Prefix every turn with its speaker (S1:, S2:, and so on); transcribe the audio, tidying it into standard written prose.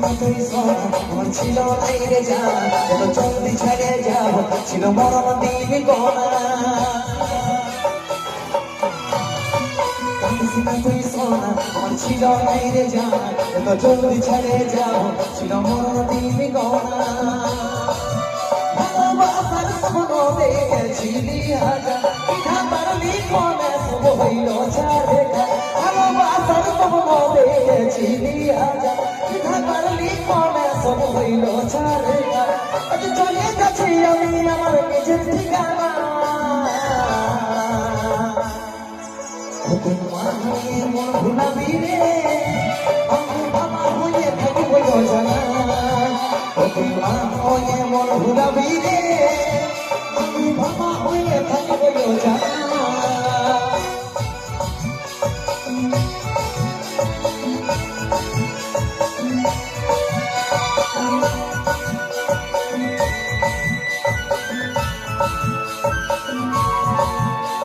S1: না তুই সোনা আমার ছিল নাই রে জান এত জলদি ছেড়ে যাব ছিল মরণ দিবি গোনা না তুই সোনা আমার ছিল নাই রে জান এত জলদি ছেড়ে যাব ছিল মরণ দিবি গোনা ভালোবাসার স্বপ্ন দেখেছিলি হাজার পিঠা পারলি মনে সব হইল ছাড়ে ভালোবাসার স্বপ্ন দেখেছিলি হাজার পিঠা পারলি মনে সব হইল ছাড়ে আজ চলে যাচ্ছি আমি আমার নিজের ঠিকানা মন ভুলাবি রে আমি বাবা হয়ে থাকিব জানা মন ভুলাবি রে আমি বাবা হয়ে থাকিব জানা